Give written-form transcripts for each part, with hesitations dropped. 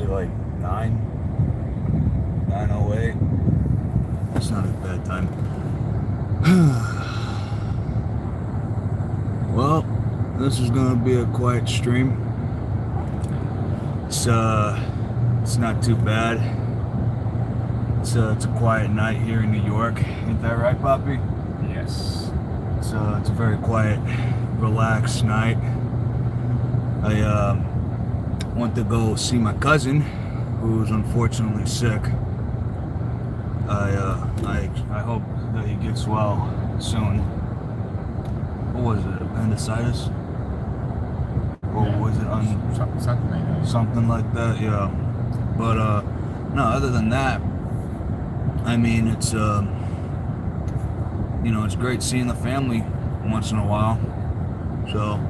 is it, like 9:08? It's not a bad time. Well, this is gonna be a quiet stream. It's not too bad. It's a quiet night here in New York. Ain't that right, Poppy? Yes. It's a very quiet, relaxed night. I went to go see my cousin, who's unfortunately sick. I hope that he gets well soon. What was it? Appendicitis? Or was it something like that? Something like that, yeah. But no, other than that, I mean, it's it's great seeing the family once in a while. So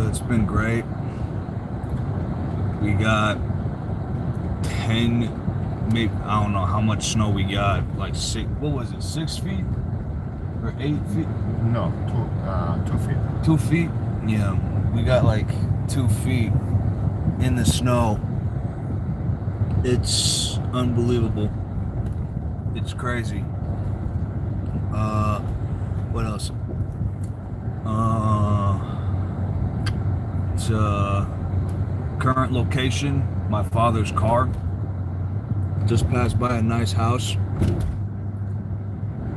it's been great. We got 10, maybe, I don't know how much snow we got. Like 6. What was it? 6 feet or 8 feet? No, 2 feet. 2 feet. Yeah, we got like 2 feet in the snow. It's unbelievable. It's crazy. What else? It's current location, my father's car. Just passed by a nice house.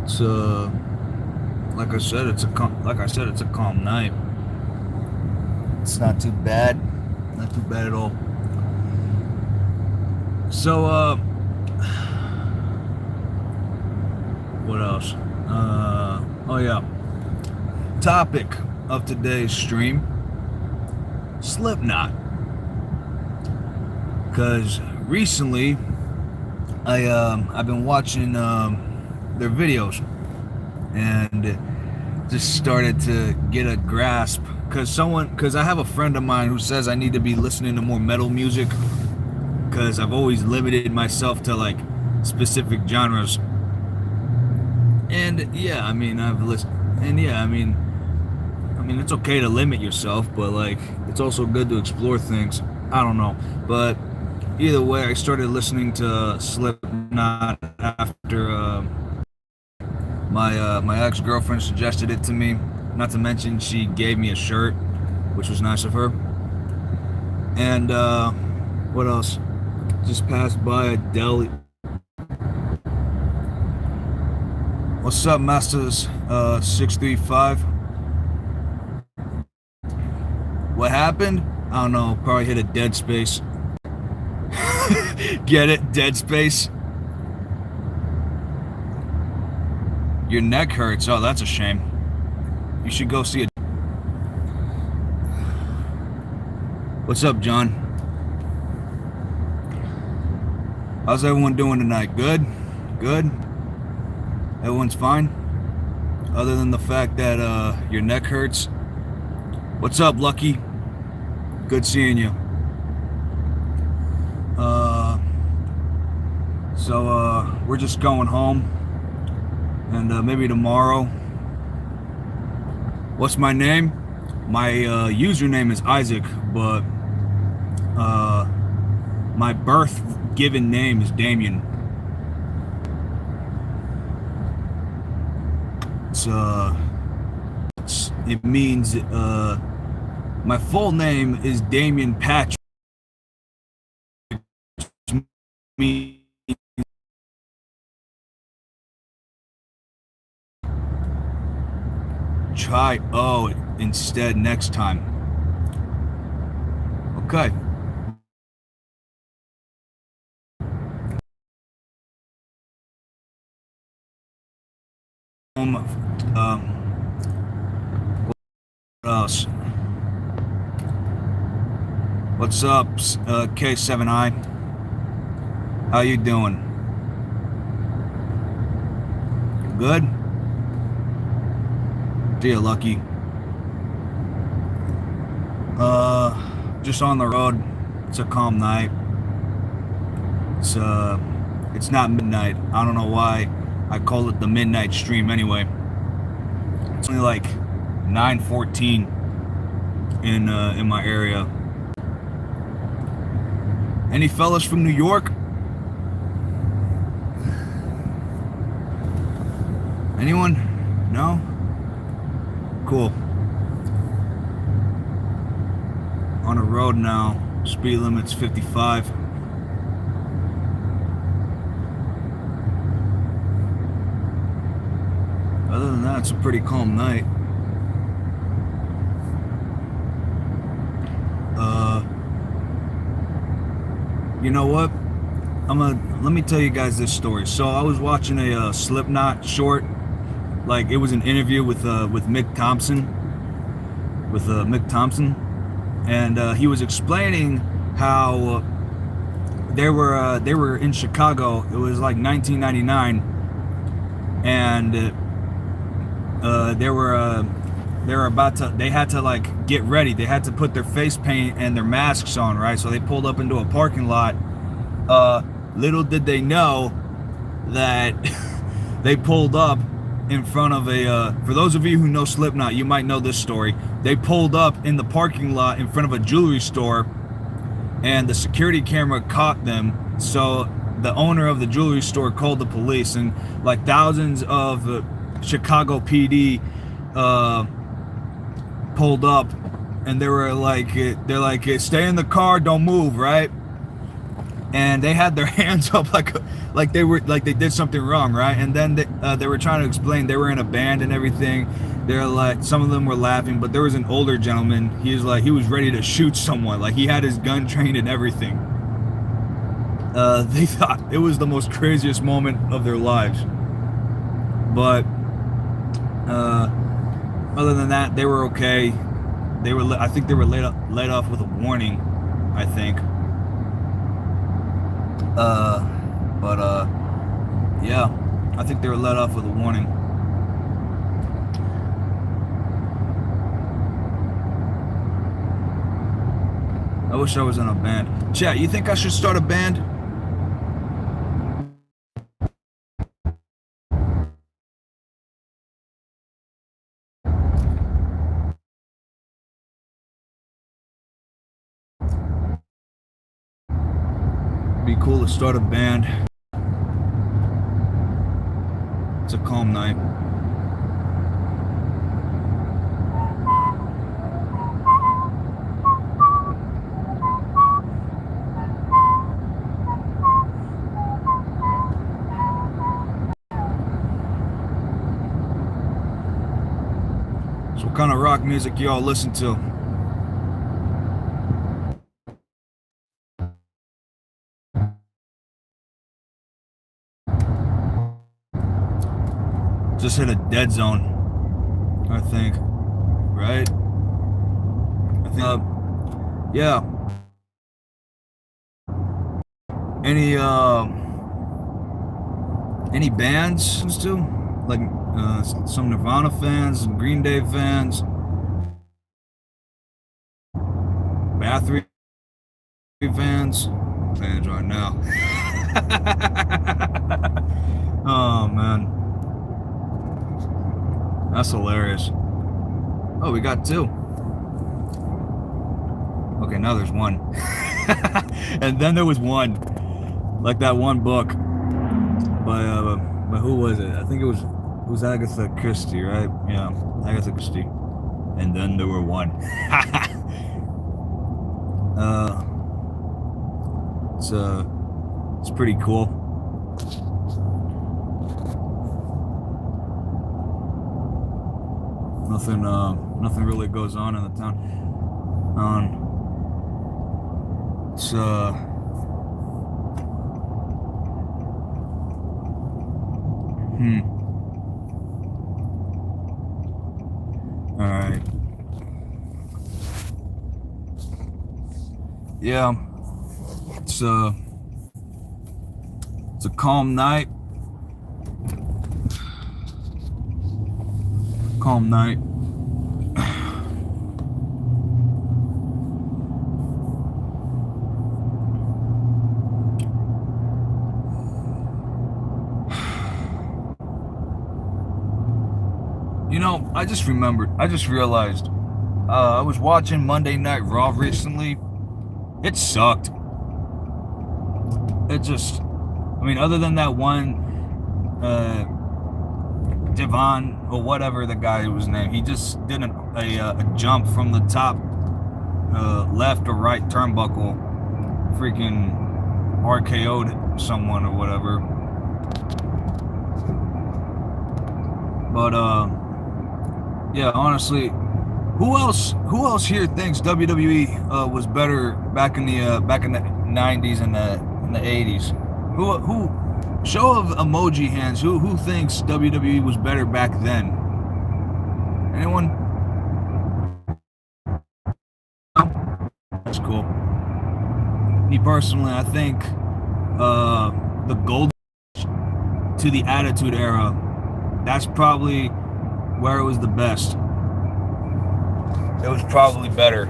It's like I said, it's a calm night. It's not too bad. Not too bad at all. So what else? Oh yeah. Topic of today's stream: Slipknot. Because recently, I've been watching their videos and just started to get a grasp. Because I have a friend of mine who says I need to be listening to more metal music. Because I've always limited myself to like specific genres. And yeah, I mean, I've listened. And yeah, I mean, it's okay to limit yourself, but like, it's also good to explore things. I don't know, but either way, I started listening to Slipknot after my ex-girlfriend suggested it to me. Not to mention, she gave me a shirt, which was nice of her. And what else? Just passed by a deli. What's up, Masters 635? What happened? I don't know. Probably hit a dead space. Get it? Dead space. Your neck hurts. Oh, that's a shame. You should go see it. What's up, John? How's everyone doing tonight? Good? Good? Everyone's fine? Other than the fact that your neck hurts? What's up, Lucky? Good seeing you. So we're just going home. And maybe tomorrow. What's my name? My username is Isaac, but my birth given name is Damien. It means my full name is Damien Patrick. Means try O instead next time. Okay. What else? What's up, K7I? How you doing? Good? Dear Lucky. Just on the road. It's a calm night. It's not midnight. I don't know why I call it the midnight stream anyway. It's only like 9:14 in my area. Any fellas from New York? Anyone? No? Cool. On a road now. Speed limit's 55. Other than that, it's a pretty calm night. You know what? Let me tell you guys this story. So I was watching a Slipknot short, like it was an interview with Mick Thompson, and he was explaining how they were in Chicago. It was like 1999, and they had to like get ready. They had to put their face paint and their masks on, right? So they pulled up into a parking lot. Little did they know that they pulled up in front of for those of you who know Slipknot, you might know this story. They pulled up in the parking lot in front of a jewelry store, and the security camera caught them. So the owner of the jewelry store called the police, and like thousands of Chicago PD pulled up, and they're like, stay in the car, don't move, right? And they had their hands up like they did something wrong, right? And then they were trying to explain they were in a band and everything. They're like, some of them were laughing, but there was an older gentleman. He was ready to shoot someone. Like he had his gun trained and everything. They thought it was the most craziest moment of their lives. But other than that, they were okay. I think they were let off with a warning, I think. Yeah, I think they were let off with a warning. I wish I was in a band. Chat, you think I should start a band? Be cool to start a band. It's a calm night. So what kind of rock music y'all listen to? Just hit a dead zone, I think, right? I think, yeah. Any bands still? Like some Nirvana fans, some Green Day fans, Bathory fans right now. Oh man. That's hilarious. Oh, we got two. Okay, now there's one. And then there was one. Like that one book by who was it? I think it was Agatha Christie, right? Yeah, Agatha Christie. And then there were one. It's pretty cool. Nothing really goes on in the town. It's all right. Yeah. It's a calm night. Calm night. You know, I just realized I was watching Monday Night Raw recently. It sucked. It just, I mean, other than that one, Devon or whatever the guy was named, he just did a jump from the top left or right turnbuckle, freaking RKO'd someone or whatever. But yeah, honestly, who else here thinks WWE was better back in the '90s and the '80s? Who show of emoji hands? Who thinks WWE was better back then? Anyone? That's cool. Me personally, I think the gold to the Attitude Era, that's probably where it was the best. It was probably better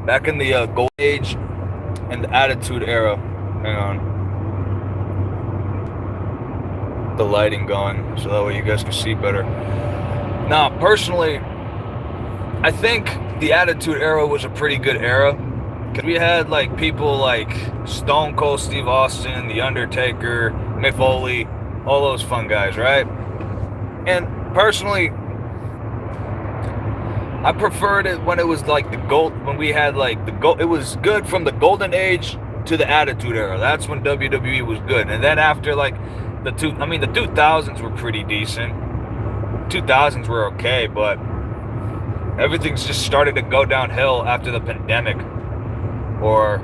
back in the Gold Age and the Attitude Era. Hang on, the lighting going so that way you guys can see better. Now, personally, I think the Attitude Era was a pretty good era. Because we had like people like Stone Cold Steve Austin, The Undertaker, Mick Foley, all those fun guys, right? And personally, I preferred it when it was like the gold, when we had like the gold. It was good from the Golden Age to the Attitude Era. That's when WWE was good. And then after like the 2000s were pretty decent. 2000s were okay, but everything's just started to go downhill after the pandemic. Or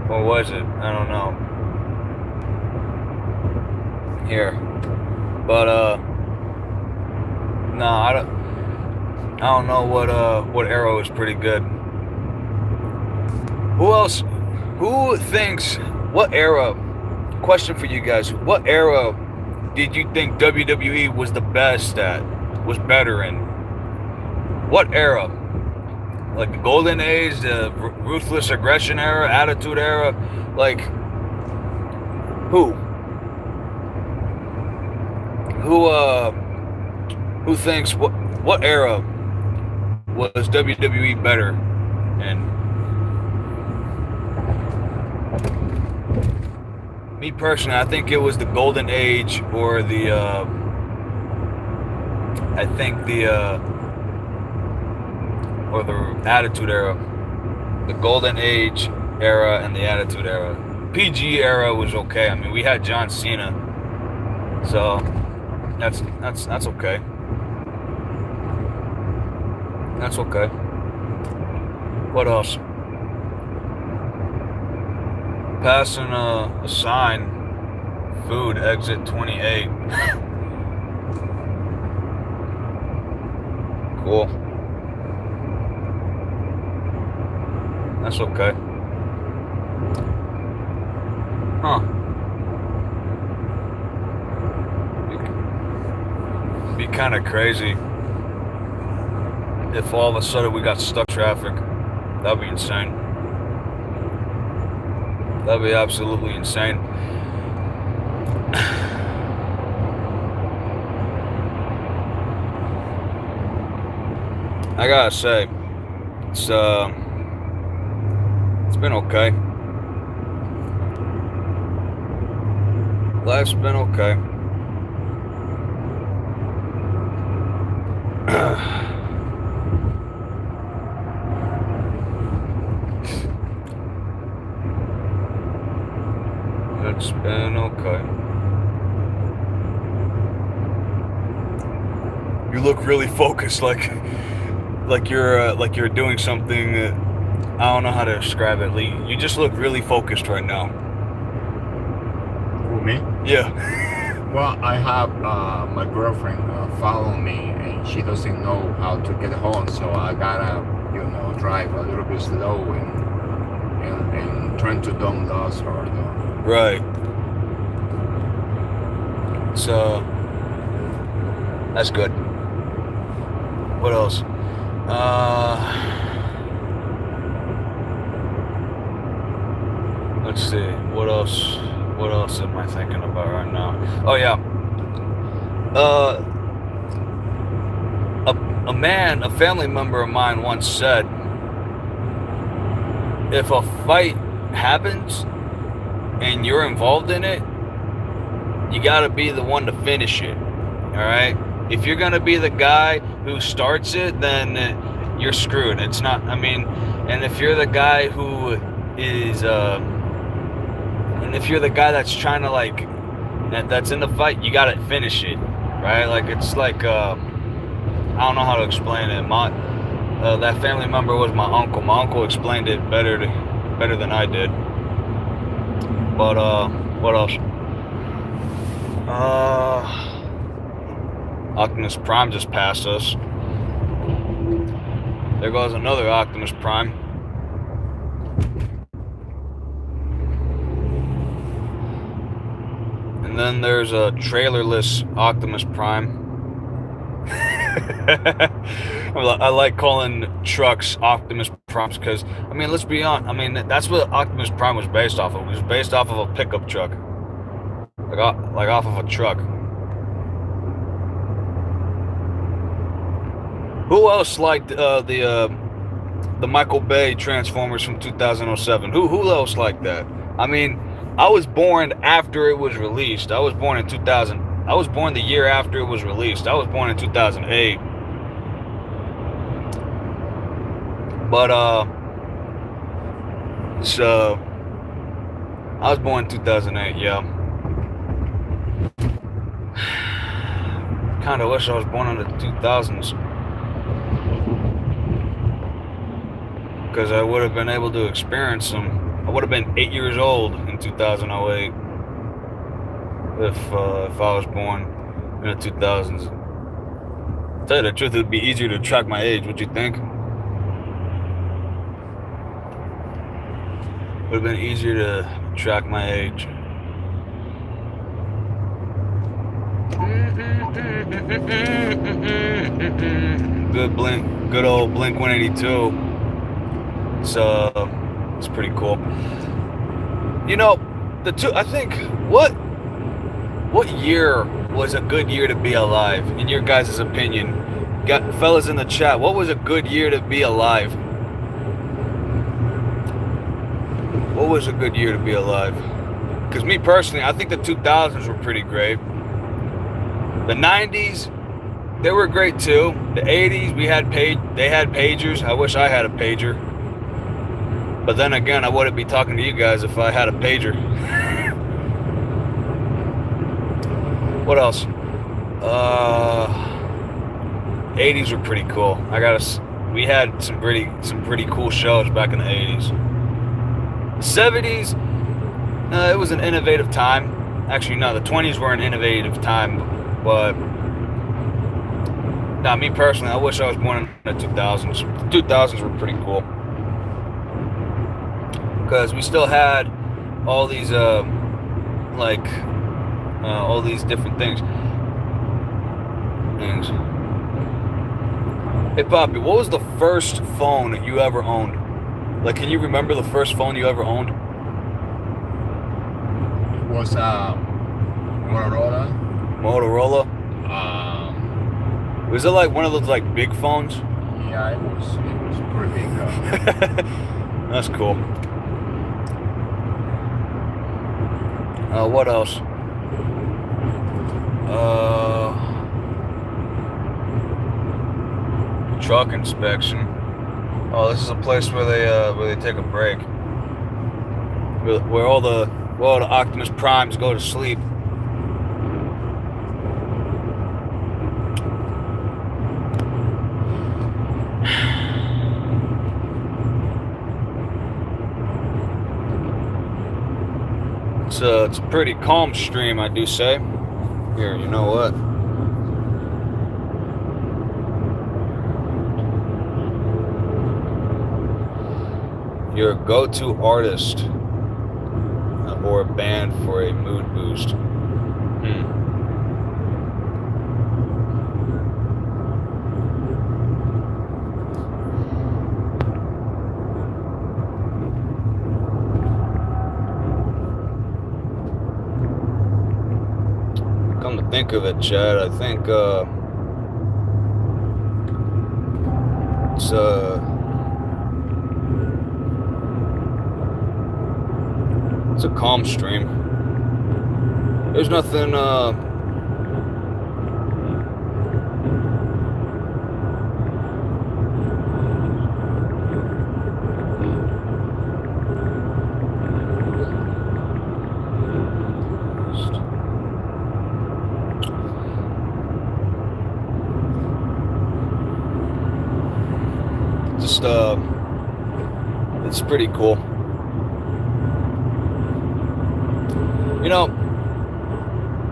was it? I don't know. Here. But no, I don't know what era was pretty good. Who else? Who thinks, what era? Question for you guys. What era did you think WWE was the best at? Was better in? What era? Like the Golden Age, the Ruthless Aggression Era, Attitude Era, like who thinks what era was WWE better in? Me personally, I think it was the Golden Age or the or the Attitude Era. The Golden Age era and the Attitude Era. PG era was okay. I mean, we had John Cena, so that's okay. That's okay. What else? Passing a sign. Food exit 28. Cool. That's okay. Huh. It'd be kind of crazy if all of a sudden we got stuck in traffic. That'd be insane. That'd be absolutely insane. I gotta say, it's been okay. Life's been okay. It's been okay. You look really focused, like you're doing something. I don't know how to describe it, Lee. You just look really focused right now. Who, me? Yeah. Well, I have my girlfriend following me, and she doesn't know how to get home, so I gotta, drive a little bit slow and trying to don't lose her, though. Right. So that's good. What else? Let's see. What else am I thinking about right now? Oh yeah. a family member of mine once said, if a fight happens and you're involved in it, you got to be the one to finish it. All right? If you're going to be the guy who starts it, then you're screwed. It's not, I mean, and if you're the guy who is, and if you're the guy that's trying to, like, that's in the fight, you got to finish it. Right? Like, it's like, I don't know how to explain it. That family member was my uncle. My uncle explained it better than I did. But what else? Optimus Prime just passed us. There goes another Optimus Prime. And then there's a trailerless Optimus Prime. I like calling trucks Optimus Primes because, I mean, let's be honest. I mean, that's what Optimus Prime was based off of. It was based off of a pickup truck, like off of a truck. Who else liked the Michael Bay Transformers from 2007? Who else liked that? I mean, I was born after it was released. I was born in 2000. I was born the year after it was released. I was born in 2008. But so I was born in 2008. Yeah. Kind of wish I was born in the 2000s, because I would have been able to experience them. I would have been 8 years old in 2008 if I was born in the 2000s. To tell you the truth, it would be easier to track my age. Would you think? Would have been easier to track my age. Good old Blink 182. It's pretty cool. You know, I think what year was a good year to be alive in your guys' opinion? Got fellas in the chat, what was a good year to be alive? What was a good year to be alive? Because me personally, I think the 2000s were pretty great. The 90s, they were great too. The 80s, they had pagers. I wish I had a pager. But then again, I wouldn't be talking to you guys if I had a pager. What else? 80s were pretty cool. We had some pretty cool shows back in the 80s. 70s, it was an innovative time. Actually, no, the 20s were an innovative time, but me personally, I wish I was born in the 2000s. The 2000s were pretty cool because we still had all these all these different things. Hey, Poppy, what was the first phone you ever owned? Like, can you remember the first phone you ever owned? It was Motorola. Motorola? Was it like one of those like big phones? Yeah, it was pretty big. That's cool. What else? Truck inspection. Oh, this is a place where they take a break. Where all the Optimus Primes go to sleep. It's a pretty calm stream, I do say. Here, you know what? Your go-to artist or a band for a mood boost. Come to think of it, Chad, I think It's a calm stream. There's nothing it's pretty cool. You know,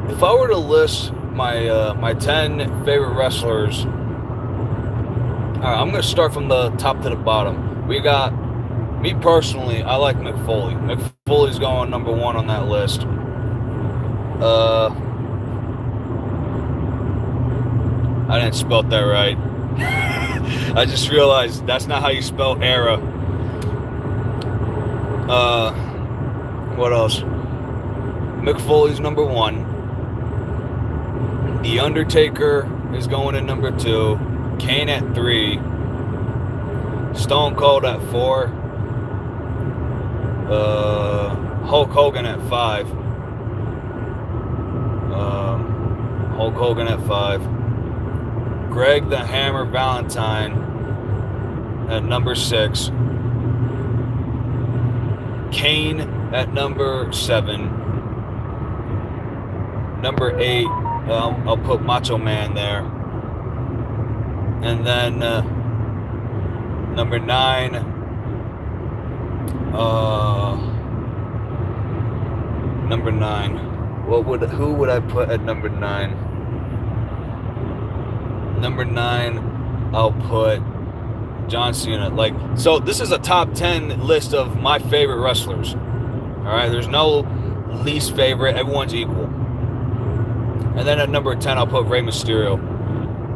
if I were to list my 10 favorite wrestlers, all right, I'm gonna start from the top to the bottom. We got, me personally, I like Mick Foley. Mick Foley's going number 1 on that list. I didn't spell that right. I just realized that's not how you spell era. What else? Mick Foley's number 1. The Undertaker is going in number 2. Kane at 3. Stone Cold at 4. Hulk Hogan at 5. Hulk Hogan at 5. Greg the Hammer Valentine at number 6. Kane at number 7. Number 8, I'll put Macho Man there. And then number 9, number 9. Who would I put at number 9? Number 9, I'll put John Cena. So this is a top 10 list of my favorite wrestlers. All right, there's no least favorite. Everyone's equal. And then at number 10, I'll put Rey Mysterio.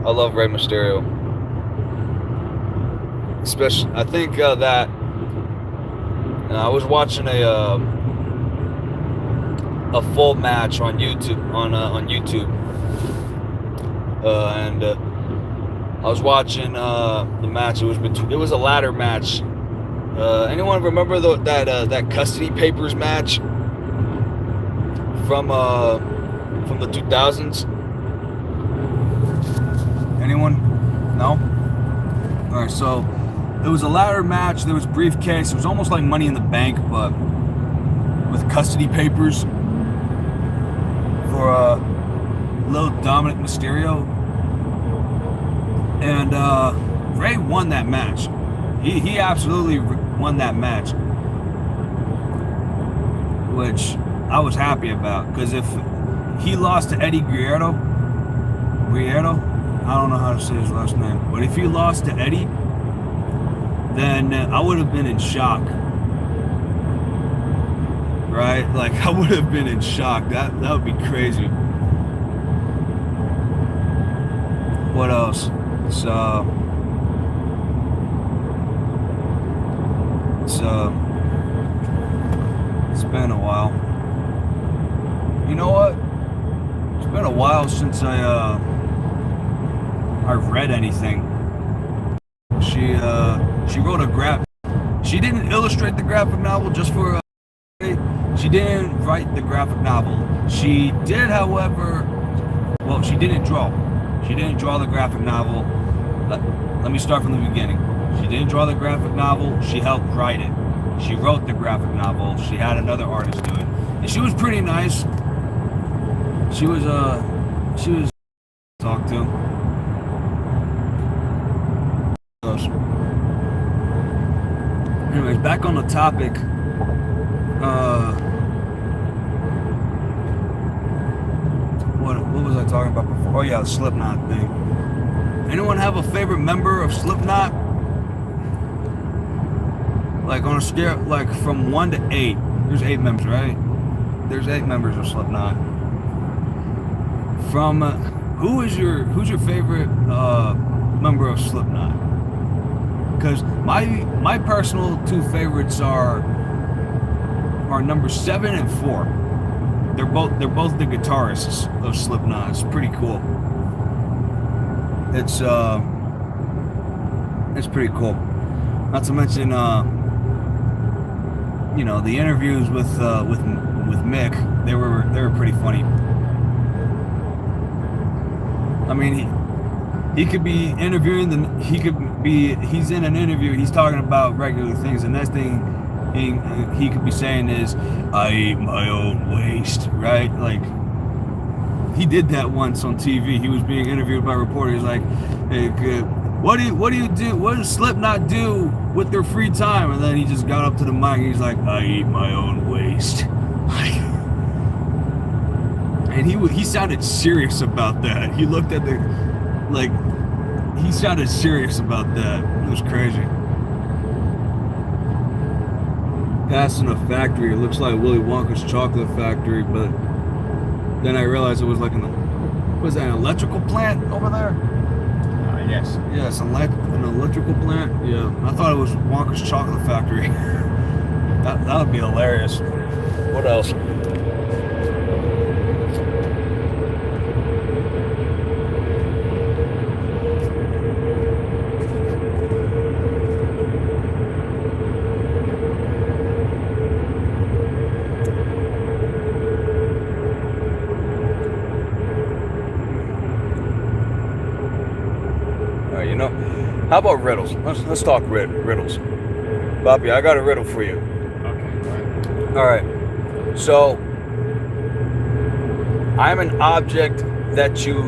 I love Rey Mysterio. Especially, I think that I was watching a full match on YouTube and I was watching the match. It was a ladder match. Anyone remember that custody papers match from the 2000s? Anyone? No? All right, so it was a ladder match. There was briefcase. It was almost like Money in the Bank, but with custody papers for little Dominic Mysterio. And Ray won that match. He absolutely won that match, which I was happy about, because if he lost to Eddie Guerrero, I don't know how to say his last name, but if he lost to Eddie, then I would have been in shock, right? Like, I would have been in shock. That would be crazy. What else? It's been a while. You know what? It's been a while since I've read anything. She wrote she didn't illustrate the graphic novel just for she didn't write the graphic novel. She did, however, well, she didn't draw the graphic novel. Let me start from the beginning. She didn't draw the graphic novel. She helped write it. She wrote the graphic novel. She had another artist do it, and she was pretty nice. She was talked to. Anyways, back on the topic. What was I talking about before? Oh yeah, the Slipknot thing. Anyone have a favorite member of Slipknot? Like on a scale, like from 1 to 8. There's 8 members, right? There's 8 members of Slipknot. From who's your favorite member of Slipknot? Because my personal 2 favorites are number 7 and 4. They're both the guitarists of Slipknot. It's pretty cool. It's It's pretty cool. Not to mention, you know, the interviews with Mick. They were pretty funny. I mean, he could be interviewing he's in an interview, he's talking about regular things. The next thing he could be saying is, I eat my own waste, right? Like, he did that once on TV. He was being interviewed by reporters, like, hey, what do you do? What does Slipknot do with their free time? And then he just got up to the mic and he's like, I eat my own waste. And he sounded serious about that. He looked at he sounded serious about that. It was crazy. Passing a factory. It looks like Willy Wonka's chocolate factory, but then I realized it was like an electrical plant over there? Yes. Yeah, it's an electrical plant. Yeah, I thought it was Wonka's chocolate factory. that would be hilarious. What else? You know, how about riddles? Let's talk riddles. Bobby, I got a riddle for you. Okay. All right. So, I'm an object that you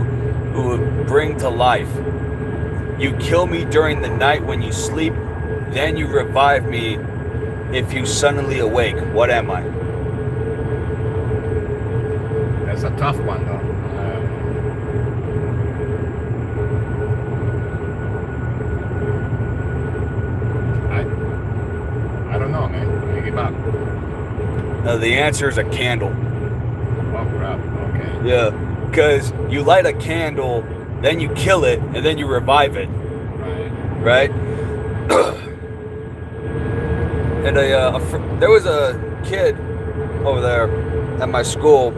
bring to life. You kill me during the night when you sleep, then you revive me if you suddenly awake. What am I? That's a tough one, though. I don't know, man. I give up. The answer is a candle. Oh, crap. Okay. Yeah, because you light a candle, then you kill it, and then you revive it. Right? And there was a kid over there at my school.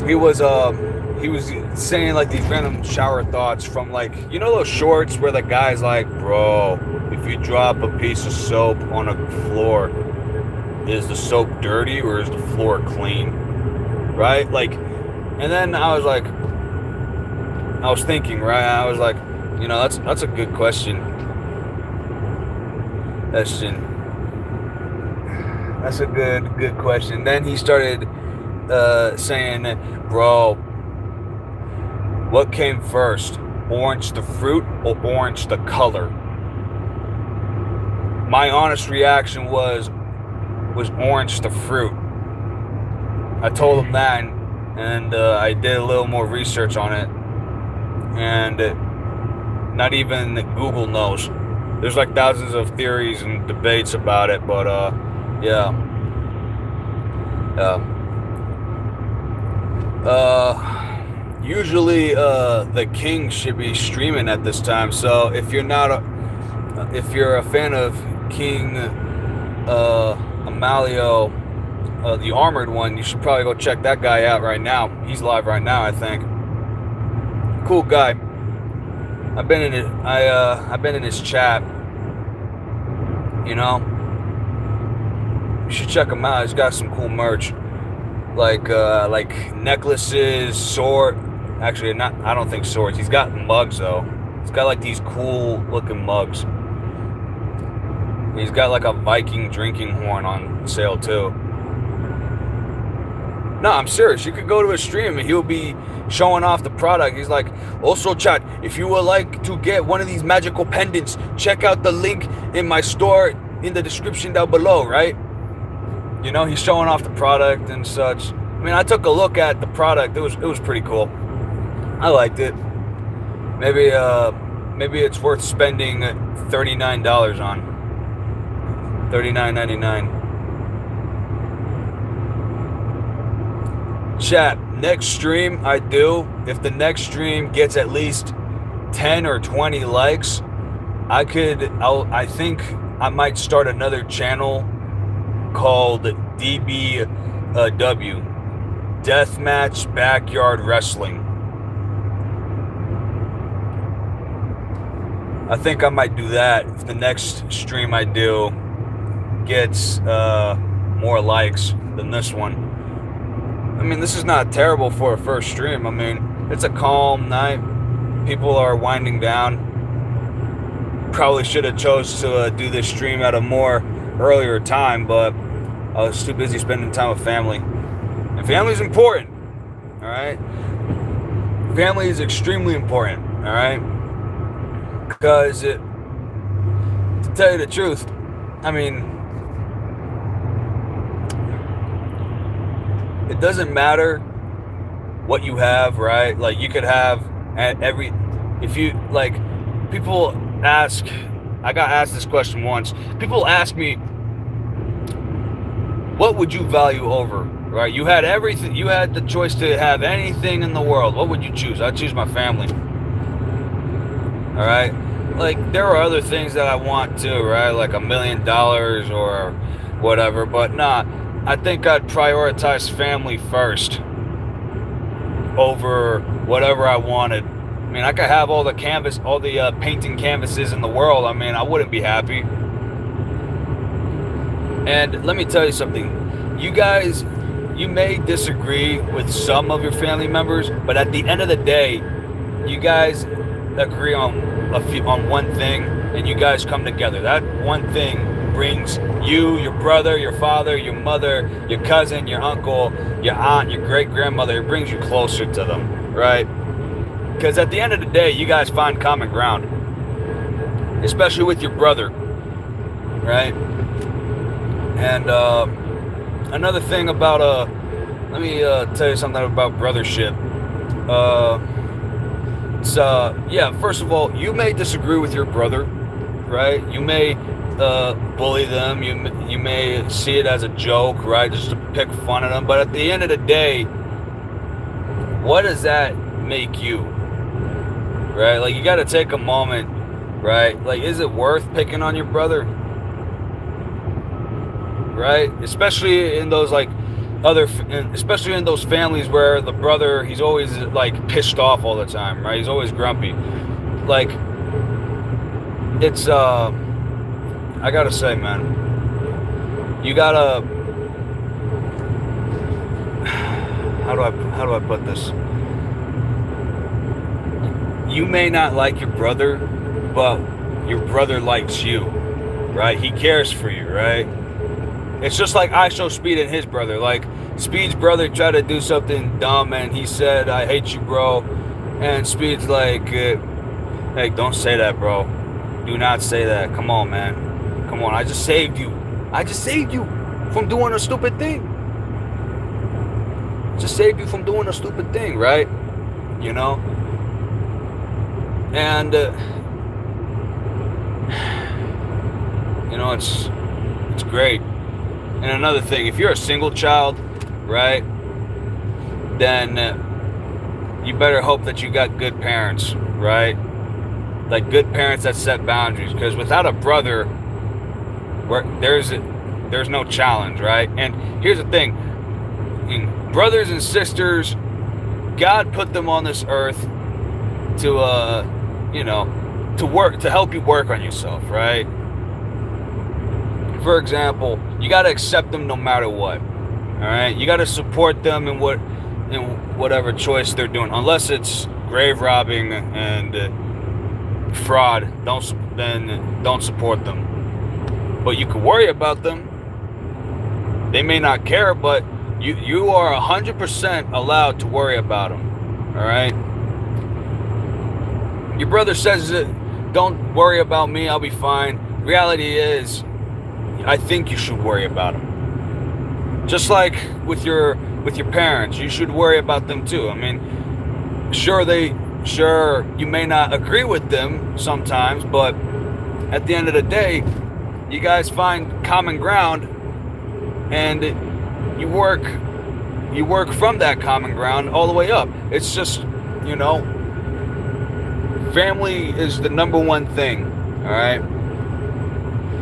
He was saying like these random shower thoughts from, like, you know those shorts where the guy's like, bro, if you drop a piece of soap on a floor, is the soap dirty or is the floor clean? Right? Like, and then I was thinking, right? I was like, you know, that's a good question. That's a good question. Then he started saying, bro, what came first? Orange the fruit or orange the color? My honest reaction was orange the fruit. I told him that, and I did a little more research on it, and not even Google knows. There's like thousands of theories and debates about it, but yeah. Usually the King should be streaming at this time, so if you're a fan of King Amalio, the armored one, you should probably go check that guy out right now. He's live right now, I think. Cool guy. I've been in his chat. You know, you should check him out. He's got some cool merch, like necklaces, sword. Actually, not. I don't think swords. He's got mugs though. He's got like these cool looking mugs. He's got like a Viking drinking horn on sale too. No, I'm serious. You could go to his stream and he'll be showing off the product. He's like, also chat, if you would like to get one of these magical pendants, check out the link in my store in the description down below, right? You know, he's showing off the product and such. I mean, I took a look at the product. It was pretty cool. I liked it. Maybe it's worth spending $39 on. $39.99. Chat, next stream I do, if the next stream gets at least 10 or 20 likes, I think I might start another channel called DBW, Deathmatch Backyard Wrestling. I think I might do that if the next stream I do gets more likes than this one. I mean, this is not terrible for a first stream. I mean, it's a calm night. People are winding down. Probably should have chose to do this stream at a more earlier time, but I was too busy spending time with family. And family is important, all right? Family is extremely important, all right? Because to tell you the truth, I mean, it doesn't matter what you have, right? Like, you could have if you, like, people ask, I got asked this question once. People ask me, what would you value over, right? You had everything, you had the choice to have anything in the world. What would you choose? I'd choose my family. All right? Like, there are other things that I want too, right? Like $1 million or whatever, but nah, I think I'd prioritize family first over whatever I wanted. I mean, I could have all the painting canvases in the world. I mean, I wouldn't be happy. And let me tell you something. You guys, you may disagree with some of your family members, but at the end of the day, you guys agree on one thing, and you guys come together. That one thing brings you, your brother, your father, your mother, your cousin, your uncle, your aunt, your great-grandmother. It brings you closer to them, right? Because at the end of the day, you guys find common ground, especially with your brother, right? And another thing about, let me tell you something about brothership. Yeah, first of all, you may disagree with your brother, right? You may bully them. You may see it as a joke, right? Just to pick fun at them. But at the end of the day, what does that make you? Right? Like, you got to take a moment, right? Like, is it worth picking on your brother? Right? Especially in those, like, especially in those families where the brother, he's always, like, pissed off all the time, right? He's always grumpy. Like, it's, I gotta say, man, you gotta, how do I put this? You may not like your brother, but your brother likes you, right? He cares for you, right? It's just like I show Speed and his brother. Like, Speed's brother tried to do something dumb, and he said, "I hate you, bro." And Speed's like, "Hey, don't say that, bro. Do not say that. Come on, man. Come on. I just saved you. I just saved you from doing a stupid thing. Just saved you from doing a stupid thing, right? You know?" And, you know, it's great. And another thing, if you're a single child, right, then you better hope that you got good parents, right? Like, good parents that set boundaries. Because without a brother, there's no challenge, right? And here's the thing. Brothers and sisters, God put them on this earth to, you know, to help you work on yourself, right? For example, you got to accept them no matter what. All right, you got to support them in whatever choice they're doing, unless it's grave robbing and fraud. Don't support them. But you can worry about them. They may not care, but you are 100% allowed to worry about them. All right. Your brother says that, "Don't worry about me, I'll be fine." Reality is, I think you should worry about them. Just like with your parents, you should worry about them too. I mean, sure, you may not agree with them sometimes, but at the end of the day, you guys find common ground, and you work from that common ground all the way up. It's just, you know, family is the number one thing, all right?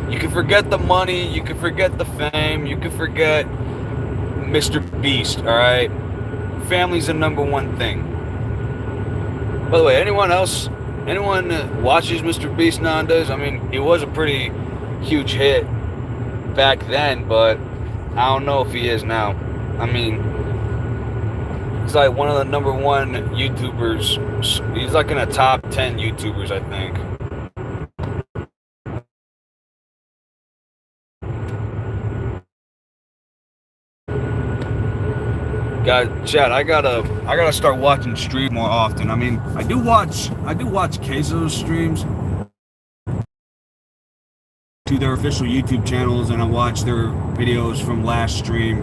You can forget the money, you can forget the fame, you can forget Mr. Beast, all right? Family's the number one thing. By the way, anyone else anyone watches Mr. Beast nowadays? I mean, he was a pretty huge hit back then, but I don't know if he is now. I mean, he's like one of the number one YouTubers. He's like in the top 10 YouTubers, I think. God, Chad, I gotta start watching streams more often. I mean, I do watch Queso's streams to their official YouTube channels, and I watch their videos from last stream.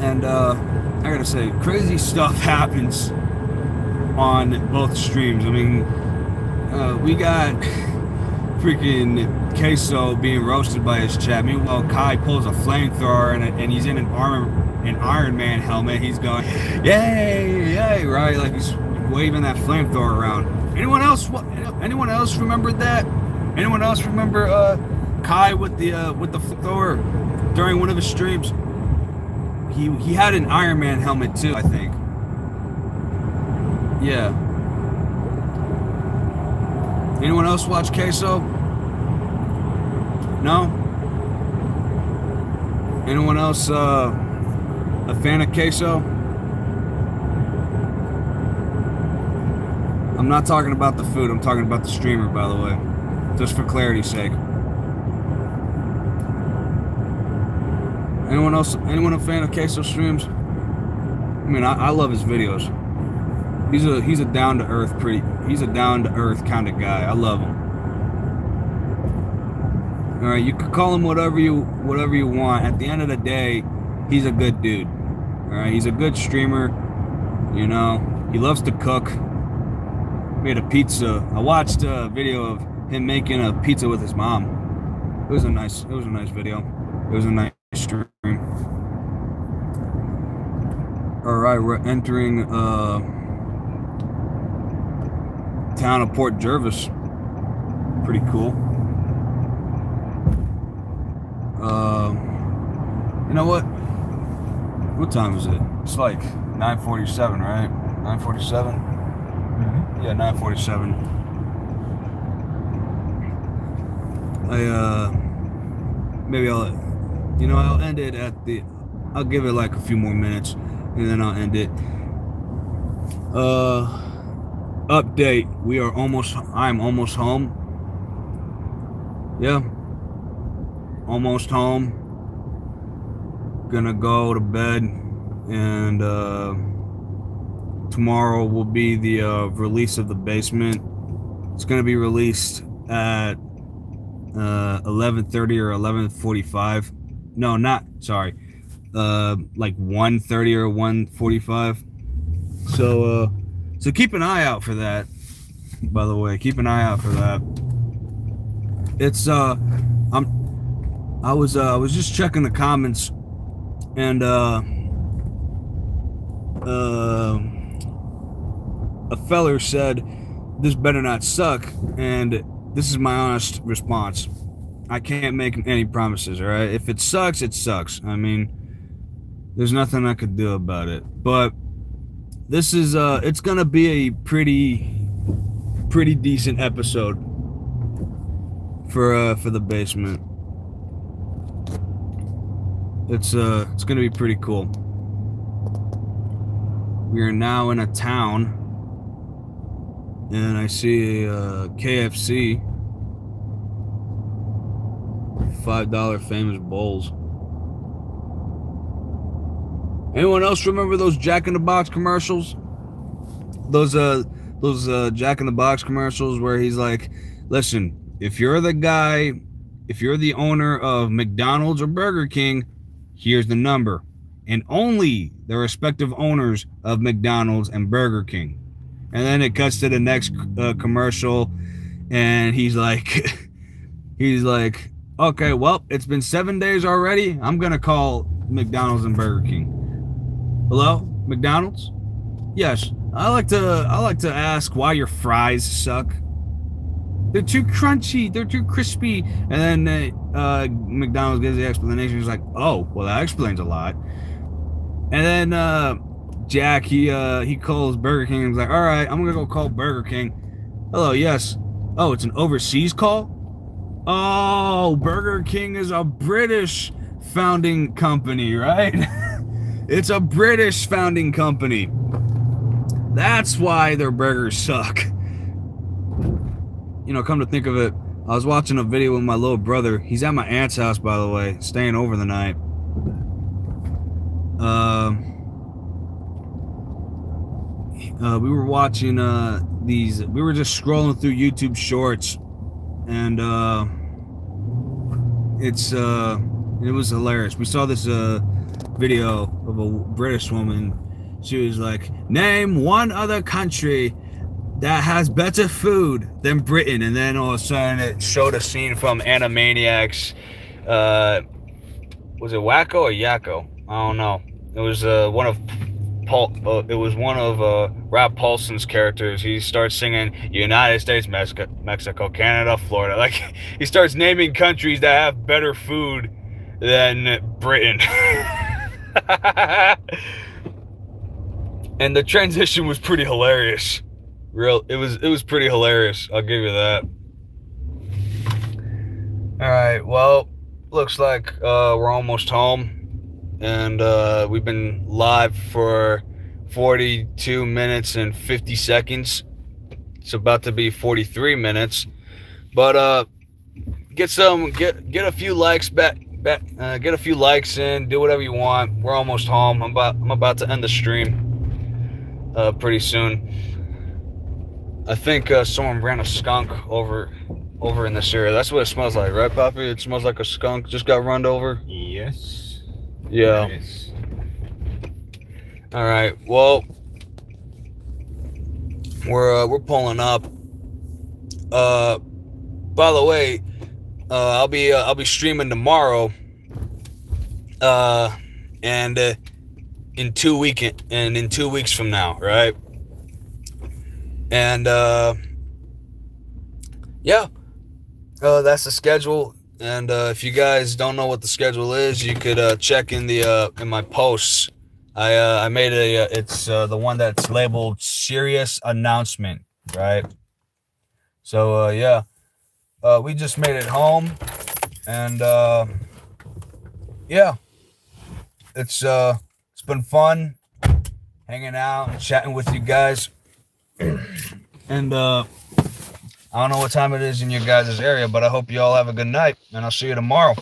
And I gotta say, crazy stuff happens on both streams. I mean, we got freaking Queso being roasted by his chat. Meanwhile, Kai pulls a flamethrower and he's in an Iron Man helmet. He's going, yay, yay, right? Like he's waving that flamethrower around. Anyone else remembered that? Anyone else remember Kai with the flamethrower during one of his streams? He had an Iron Man helmet too, I think. Yeah. Anyone else watch Queso? No? Anyone else a fan of Queso? I'm not talking about the food, I'm talking about the streamer, by the way. Just for clarity's sake. Anyone a fan of Queso streams? I mean, I love his videos. He's a down to earth kind of guy. I love him. All right, you could call him whatever you want. At the end of the day, he's a good dude. All right, he's a good streamer. You know, he loves to cook. Made a pizza. I watched a video of him making a pizza with his mom. It was a nice video. It was a nice stream. All right, we're entering town of Port Jervis. Pretty cool. You know what time is it? It's like 9:47, right? 9:47. Yeah, 9:47. I'll end it I'll give it like a few more minutes and then I'll end it. Update. I'm almost home. Yeah. Almost home. Gonna go to bed, and tomorrow will be the release of the basement. It's gonna be released at 11:30 or 11:45. No, not sorry. Like 1:30 or 1:45. So keep an eye out for that. By the way, keep an eye out for that. It's I was just checking the comments, and a feller said this better not suck, and this is my honest response. I can't make any promises, all right? If it sucks, it sucks. I mean, there's nothing I could do about it. But this is it's gonna be a pretty decent episode for the basement. It's gonna be pretty cool. We are now in a town, and I see a KFC, $5 famous bowls. Anyone else remember those Jack in the Box commercials? Those Jack in the Box commercials where he's like, listen, if you're the owner of McDonald's or Burger King, here's the number. And only the respective owners of McDonald's and Burger King. And then it cuts to the next commercial, and he's like, okay, well, it's been 7 days already. I'm gonna call McDonald's and Burger King. Hello, McDonald's? Yes. I like to ask why your fries suck. They're too crunchy. They're too crispy. And then McDonald's gives the explanation. He's like, oh, well, that explains a lot. And then Jack, he calls Burger King and he's like, all right, I'm gonna go call Burger King. Hello, yes. Oh, it's an overseas call? Oh, Burger King is a British founding company, right? It's a British founding company. That's why their burgers suck. You know, come to think of it, I was watching a video with my little brother. He's at my aunt's house, by the way, staying over the night. We were watching we were just scrolling through YouTube Shorts, and it was hilarious. We saw this video of a British woman. She was like, name one other country that has better food than Britain, and then all of a sudden it showed a scene from Animaniacs. Was it Wacko or Yakko? I don't know. It was one of Rob Paulson's characters. He starts singing United States, Mexico, Canada, Florida. Like, he starts naming countries that have better food than Britain. And the transition was pretty hilarious. It was pretty hilarious. I'll give you that. All right. Well, looks like we're almost home, and we've been live for 42 minutes and 50 seconds. It's about to be 43 minutes, but get a few likes back. Get a few likes in. Do whatever you want. We're almost home. I'm about to end the stream pretty soon. I think someone ran a skunk over in this area. That's what it smells like, right, Poppy? It smells like a skunk just got run over. Yes. Yeah. Yes. All right. Well, we're pulling up. By the way, I'll be streaming tomorrow. And in 2 weeks from now, right? And yeah, that's the schedule. And if you guys don't know what the schedule is, you could check in in my posts. I made it's the one that's labeled serious announcement, right? So yeah, we just made it home, and yeah, it's been fun hanging out and chatting with you guys. And I don't know what time it is in your guys' area, but I hope you all have a good night, and I'll see you tomorrow.